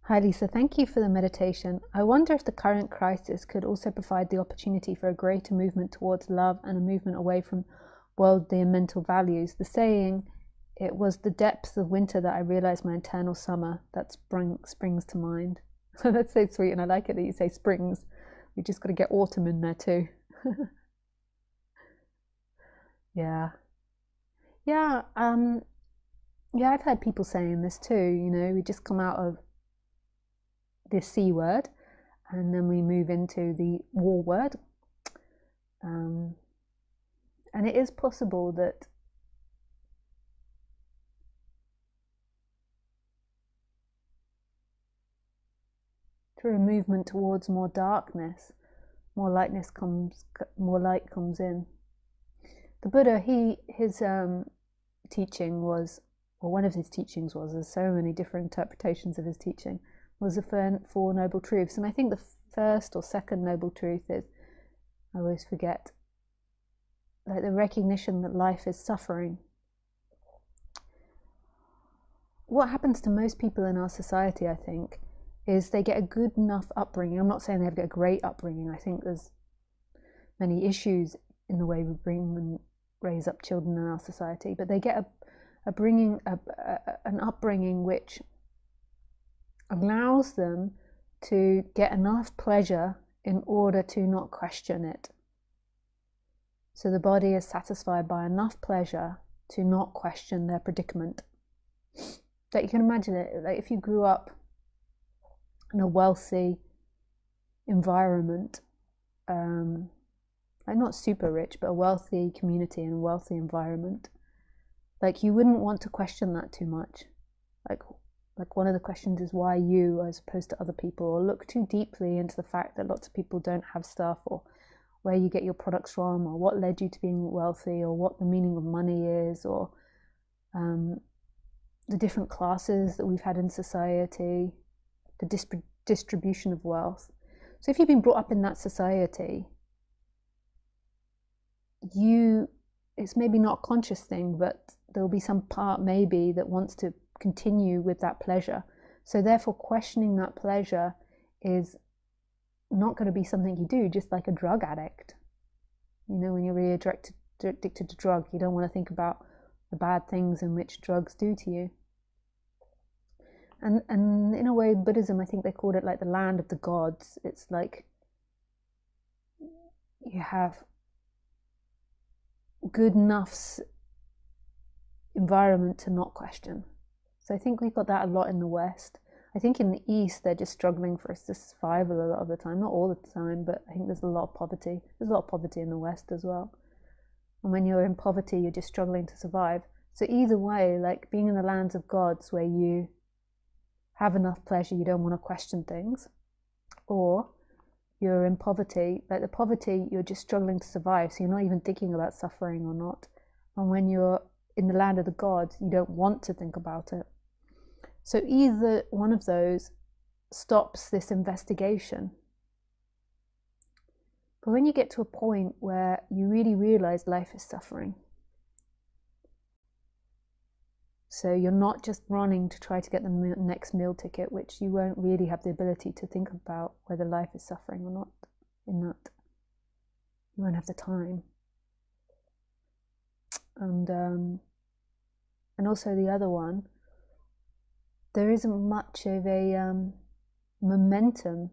Hi Lisa, thank you for the meditation. I wonder if the current crisis could also provide the opportunity for a greater movement towards love and a movement away from worldly and mental values. The saying, "It was the depths of winter that I realized my eternal summer," that springs to mind. That's so sweet, and I like it that you say springs. We just got to get autumn in there too. Yeah. Yeah, yeah, I've heard people saying this too, we just come out of this C word and then we move into the war word. And it is possible that through a movement towards more darkness, more light comes in. The Buddha, his teaching was, or one of his teachings was, there's so many different interpretations of his teaching, was the Four Noble Truths. And I think the first or second noble truth is, I always forget, like the recognition that life is suffering. What happens to most people in our society, I think, is they get a good enough upbringing. I'm not saying they have to get a great upbringing. I think there's many issues in the way we bring and raise up children in our society, but they get an upbringing which allows them to get enough pleasure in order to not question it. So the body is satisfied by enough pleasure to not question their predicament. That you can imagine it, like if you grew up in a wealthy environment, like not super rich, but a wealthy community and a wealthy environment, like you wouldn't want to question that too much. Like one of the questions is why you as opposed to other people, or look too deeply into the fact that lots of people don't have stuff, or where you get your products from, or what led you to being wealthy, or what the meaning of money is, or the different classes that we've had in society, the distribution of wealth. So if you've been brought up in that society, it's maybe not a conscious thing, but there'll be some part maybe that wants to continue with that pleasure. So therefore questioning that pleasure is not going to be something you do, just like a drug addict. When you're really addicted to drug, you don't want to think about the bad things in which drugs do to you. And in a way, Buddhism, I think they called it like the land of the gods. It's like you have good enough environment to not question. So I think we've got that a lot in the West. I think in the East, they're just struggling for survival a lot of the time. Not all the time, but I think there's a lot of poverty. There's a lot of poverty in the West as well. And when you're in poverty, you're just struggling to survive. So either way, like being in the lands of gods where you have enough pleasure, you don't want to question things, or you're in poverty, like the poverty, you're just struggling to survive, so you're not even thinking about suffering or not. And when you're in the land of the gods, you don't want to think about it. So either one of those stops this investigation. But when you get to a point where you really realize life is suffering, so you're not just running to try to get the next meal ticket, which you won't really have the ability to think about whether life is suffering or not in that. You won't have the time. And also the other one, there isn't much of a momentum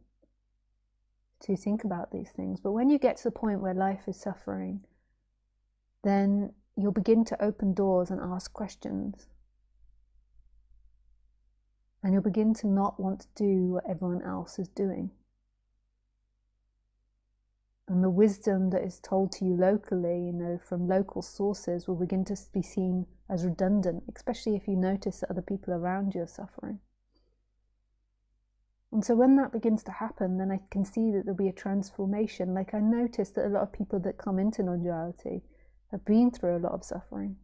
to think about these things. But when you get to the point where life is suffering, then you'll begin to open doors and ask questions. And you'll begin to not want to do what everyone else is doing. And the wisdom that is told to you locally, from local sources, will begin to be seen as redundant, especially if you notice that other people around you are suffering. And so when that begins to happen, then I can see that there'll be a transformation. Like I noticed that a lot of people that come into non-duality have been through a lot of suffering.